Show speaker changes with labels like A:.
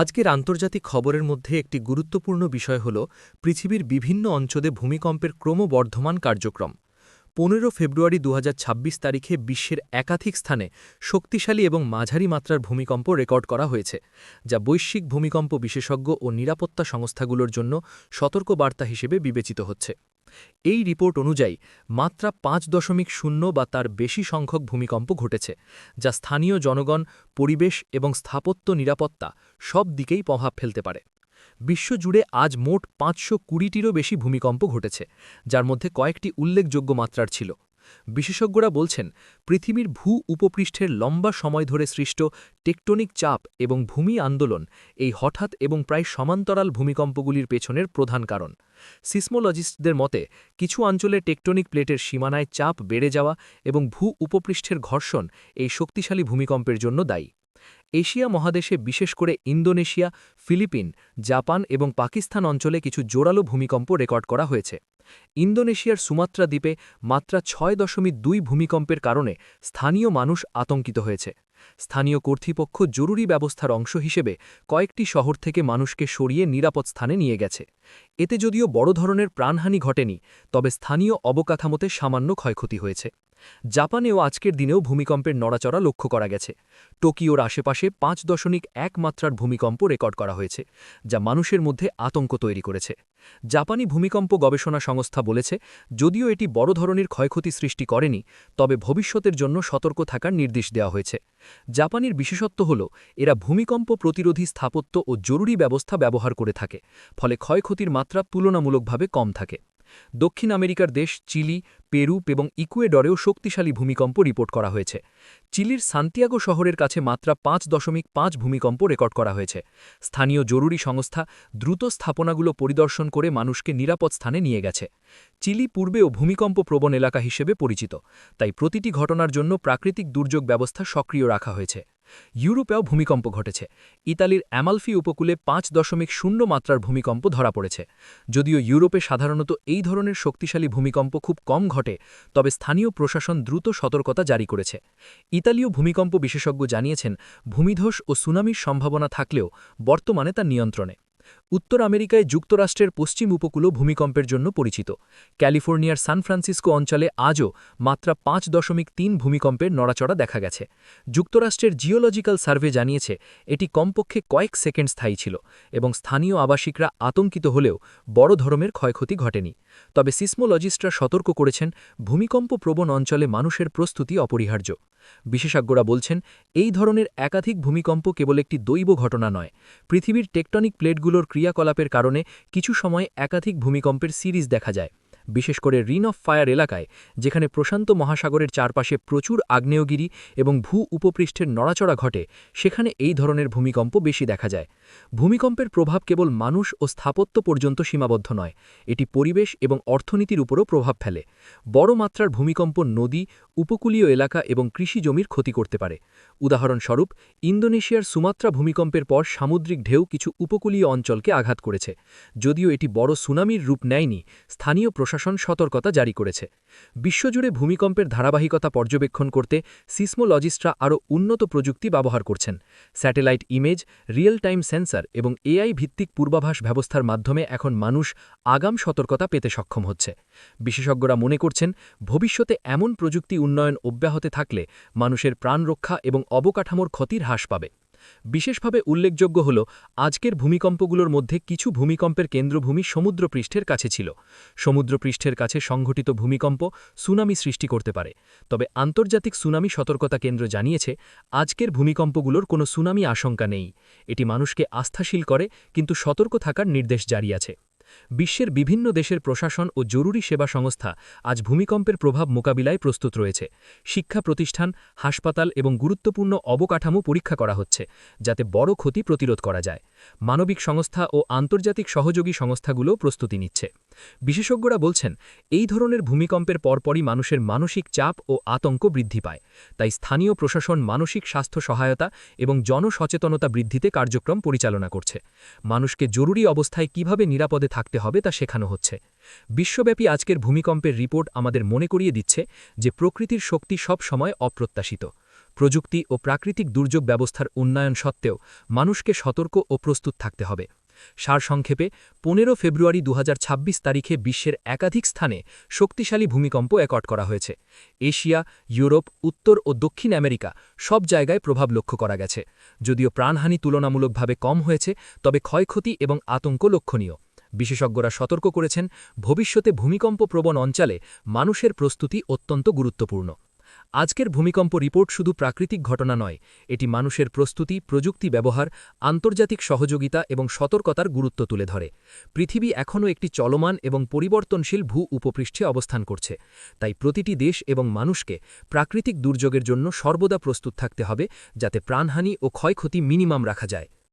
A: আজকের আন্তর্জাতিক খবরের মধ্যে একটি গুরুত্বপূর্ণ বিষয় হল পৃথিবীর বিভিন্ন অঞ্চলে ভূমিকম্পের ক্রমবর্ধমান কার্যক্রম। 15 ফেব্রুয়ারি 2026 তারিখে বিশ্বের একাধিক স্থানে শক্তিশালী এবং মাঝারি মাত্রার ভূমিকম্প রেকর্ড করা হয়েছে, যা বৈশ্বিক ভূমিকম্প বিশেষজ্ঞ ও নিরাপত্তা সংস্থাগুলোর জন্য সতর্কবার্তা হিসেবে বিবেচিত হচ্ছে। এই রিপোর্ট অনুযায়ী মাত্রা 5.0 বা তার বেশি সংখ্যক ভূমিকম্প ঘটেছে, যা স্থানীয় জনগণ, পরিবেশ এবং স্থাপত্য নিরাপত্তা সব দিকেই প্রভাব ফেলতে পারে। বিশ্বজুড়ে আজ মোট 520টিরও বেশি ভূমিকম্প ঘটেছে, যার মধ্যে কয়েকটি উল্লেখযোগ্য মাত্রার ছিল। বিশেষজ্ঞরা বলছেন, পৃথিবীর উপপৃষ্ঠের লম্বা সময় ধরে সৃষ্ট টেকটনিক চাপ এবং ভূমি আন্দোলন এই হঠাৎ এবং প্রায় সমান্তরাল ভূমিকম্পগুলির পেছনের প্রধান কারণ। সিসমোলজিস্টদের মতে, কিছু অঞ্চলে টেকটনিক প্লেটের সীমানায় চাপ বেড়ে যাওয়া এবং উপপৃষ্ঠের ঘর্ষণ এই শক্তিশালী ভূমিকম্পের জন্য দায়ী। এশিয়া মহাদেশে বিশেষ করে ইন্দোনেশিয়া, ফিলিপিন, জাপান এবং পাকিস্তান অঞ্চলে কিছু জোরালো ভূমিকম্প রেকর্ড করা হয়েছে। ইন্দোনেশিয়ার সুমাত্রা দ্বীপে মাত্রা 6.2 ভূমিকম্পের কারণে স্থানীয় মানুষ আতঙ্কিত হয়েছে। স্থানীয় কর্তৃপক্ষ জরুরি ব্যবস্থার অংশ হিসেবে কয়েকটি শহর থেকে মানুষকে সরিয়ে নিরাপদ স্থানে নিয়ে গেছে। এতে যদিও বড় ধরনের প্রাণহানি ঘটেনি, তবে স্থানীয় অবকাঠামোতে সামান্য ক্ষয়ক্ষতি হয়েছে। জাপানেও আজকের দিনেও ভূমিকম্পের নড়াচড়া লক্ষ্য করা গেছে। টোকিওর আশেপাশে 5.1 মাত্রার ভূমিকম্প রেকর্ড করা হয়েছে, যা মানুষের মধ্যে আতঙ্ক তৈরি করেছে। জাপানি ভূমিকম্প গবেষণা সংস্থা বলেছে, যদিও এটি বড় ধরনের ক্ষয়ক্ষতি সৃষ্টি করেনি, তবে ভবিষ্যতের জন্য সতর্ক থাকার নির্দেশ দেওয়া হয়েছে। জাপানের বিশেষত্ব হল এরা ভূমিকম্প প্রতিরোধী স্থাপত্য ও জরুরি ব্যবস্থা ব্যবহার করে থাকে, ফলে ক্ষয়ক্ষতির মাত্রা তুলনামূলকভাবে কম থাকে। দক্ষিণ আমেরিকার দেশ চিলি, পেরু এবং ইকুয়েডরেও শক্তিশালী ভূমিকম্প রিপোর্ট করা হয়েছে। চিলির সান্তিয়াগো শহরের কাছে মাত্রা 5.5 ভূমিকম্প রেকর্ড করা হয়েছে। স্থানীয় জরুরি সংস্থা দ্রুত স্থাপনাগুলো পরিদর্শন করে মানুষকে নিরাপদ স্থানে নিয়ে গেছে। চিলি পূর্বেও ভূমিকম্প প্রবণ এলাকা হিসেবে পরিচিত, তাই প্রতিটি ঘটনার জন্য প্রাকৃতিক দুর্যোগ ব্যবস্থা সক্রিয় রাখা হয়েছে। ইউরোপেও ভূমিকম্প ঘটেছে। ইতালির অ্যামালফি উপকূলে 5.0 মাত্রার ভূমিকম্প ধরা পড়েছে। যদিও ইউরোপে সাধারণত এই ধরনের শক্তিশালী ভূমিকম্প খুব কম ঘটে, তবে স্থানীয় প্রশাসন দ্রুত সতর্কতা জারি করেছে। ইতালীয় ভূমিকম্প বিশেষজ্ঞ জানিয়েছেন, ভূমিধস ও সুনামির সম্ভাবনা থাকলেও বর্তমানে তা নিয়ন্ত্রণে। উত্তর আমেরিকায় যুক্তরাষ্ট্রের পশ্চিম উপকূলও ভূমিকম্পের জন্য পরিচিত। ক্যালিফোর্নিয়ার সান ফ্রান্সিসকো অঞ্চলে আজও মাত্রা 5.3 ভূমিকম্পের নড়াচড়া দেখা গেছে। যুক্তরাষ্ট্রের জিওলজিক্যাল সার্ভে জানিয়েছে, এটি কমপক্ষে কয়েক সেকেন্ড স্থায়ী ছিল এবং স্থানীয় আবাসিকরা আতঙ্কিত হলেও বড় ধরনের ক্ষয়ক্ষতি ঘটেনি। তবে সিসমোলজিস্টরা সতর্ক করেছেন, ভূমিকম্প প্রবণ অঞ্চলে মানুষের প্রস্তুতি অপরিহার্য। বিশেষজ্ঞরা বলছেন, এই ধরনের একাধিক ভূমিকম্প কেবল একটি দৈব ঘটনা নয়। পৃথিবীর টেকটনিক প্লেটগুলোর ক্রিয়াকলাপের কারণে কিছু সময় একাধিক ভূমিকম্পের সিরিজ দেখা যায়। বিশেষ করে রিং অফ ফায়ার এলাকায়, যেখানে প্রশান্ত মহাসাগরের চারপাশে প্রচুর আগ্নেয়গিরি এবং উপপৃষ্ঠের নড়াচড়া ঘটে, সেখানে এই ধরনের ভূমিকম্প বেশি দেখা যায়। ভূমিকম্পের প্রভাব কেবল মানুষ ও স্থাপত্য পর্যন্ত সীমাবদ্ধ নয়, এটি পরিবেশ এবং অর্থনীতির উপরও প্রভাব ফেলে। বড় মাত্রার ভূমিকম্প নদী, উপকূলীয় এলাকা এবং কৃষি জমির ক্ষতি করতে পারে। উদাহরণস্বরূপ, ইন্দোনেশিয়ার সুমাত্রা ভূমিকম্পের পর সামুদ্রিক ঢেউ কিছু উপকূলীয় অঞ্চলকে আঘাত করেছে। যদিও এটি বড় সুনামির রূপ নেয়নি, স্থানীয় প্রশাসন সতর্কতা জারি করেছে। বিশ্বজুড়ে ভূমিকম্পের ধারাবাহিকতা পর্যবেক্ষণ করতে সিসমোলজিস্টরা আরও উন্নত প্রযুক্তি ব্যবহার করছেন। Satellite image, real time sensor এবং এআই ভিত্তিক পূর্বাভাস ব্যবস্থার মাধ্যমে এখন মানুষ আগাম সতর্কতা পেতে সক্ষম হচ্ছে। বিশেষজ্ঞরা মনে করছেন, ভবিষ্যতে এমন প্রযুক্তি উন্নয়ন অব্যাহত থাকলে মানুষের প্রাণ রক্ষা এবং অবকাঠামোর ক্ষতির হ্রাস পাবে। বিশেষভাবে উল্লেখযোগ্য হল, আজকের ভূমিকম্পগুলোর মধ্যে কিছু ভূমিকম্পের কেন্দ্রভূমি সমুদ্রপৃষ্ঠের কাছে ছিল। সমুদ্রপৃষ্ঠের কাছে সংঘটিত ভূমিকম্প সুনামি সৃষ্টি করতে পারে, তবে আন্তর্জাতিক সুনামি সতর্কতা কেন্দ্র জানিয়েছে, আজকের ভূমিকম্পগুলোর কোনো সুনামি আশঙ্কা নেই। এটি মানুষকে আস্থাশীল করে, কিন্তু সতর্ক থাকার নির্দেশ জারি আছে। বিশ্বের বিভিন্ন দেশের প্রশাসন ও জরুরি সেবা সংস্থা আজ ভূমিকম্পের প্রভাব মোকাবিলায় প্রস্তুত রয়েছে। শিক্ষা প্রতিষ্ঠান, হাসপাতাল এবং গুরুত্বপূর্ণ অবকাঠামো পরীক্ষা করা হচ্ছে, যাতে বড় ক্ষতি প্রতিরোধ করা যায়। মানবিক সংস্থা ও আন্তর্জাতিক সহযোগী সংস্থাগুলোও প্রস্তুতি নিচ্ছে। বিশেষজ্ঞরা বলছেন, এই ধরনের ভূমিকম্পের পরপরই মানুষের মানসিক চাপ ও আতঙ্ক বৃদ্ধি পায়। তাই স্থানীয় প্রশাসন মানসিক স্বাস্থ্য সহায়তা এবং জনসচেতনতা বৃদ্ধিতে কার্যক্রম পরিচালনা করছে। মানুষকে জরুরি অবস্থায় কিভাবে নিরাপদে থাকতে হবে তা শেখানো হচ্ছে। বিশ্বব্যাপী আজকের ভূমিকম্পের রিপোর্ট আমাদের মনে করিয়ে দিচ্ছে যে প্রকৃতির শক্তি সব সময় অপ্রত্যাশিত। প্রযুক্তি ও প্রাকৃতিক দুর্যোগ ব্যবস্থার উন্নয়ন সত্ত্বেও মানুষকে সতর্ক ও প্রস্তুত থাকতে হবে। সারসংক্ষেপে 15 ফেব্রুয়ারি 2026 তারিখে বিশ্বের একাধিক স্থানে শক্তিশালী ভূমিকম্প রেকর্ড করা হয়েছে। এশিয়া, ইউরোপ, উত্তর ও দক্ষিণ আমেরিকা সব জায়গায় প্রভাব লক্ষ্য করা গেছে। যদিও প্রাণহানি তুলনামূলকভাবে কম হয়েছে, তবে ক্ষয়ক্ষতি এবং আতঙ্ক লক্ষণীয়। বিশেষজ্ঞরা সতর্ক করেছেন, ভবিষ্যতে ভূমিকম্প-প্রবণ অঞ্চলে মানুষের প্রস্তুতি অত্যন্ত গুরুত্বপূর্ণ। আজকের ভূমিকম্প রিপোর্ট শুধু প্রাকৃতিক ঘটনা নয়, এটি মানুষের প্রস্তুতি, প্রযুক্তি ব্যবহার, আন্তর্জাতিক সহযোগিতা এবং সতর্কতার গুরুত্ব তুলে ধরে। পৃথিবী এখনও একটি চলমান এবং পরিবর্তনশীল ভূ-উপপৃষ্ঠে অবস্থান করছে, তাই প্রতিটি দেশ এবং মানুষকে প্রাকৃতিক দুর্যোগের জন্য সর্বদা প্রস্তুত থাকতে হবে, যাতে প্রাণহানি ও ক্ষয়ক্ষতি মিনিমাম রাখা যায়।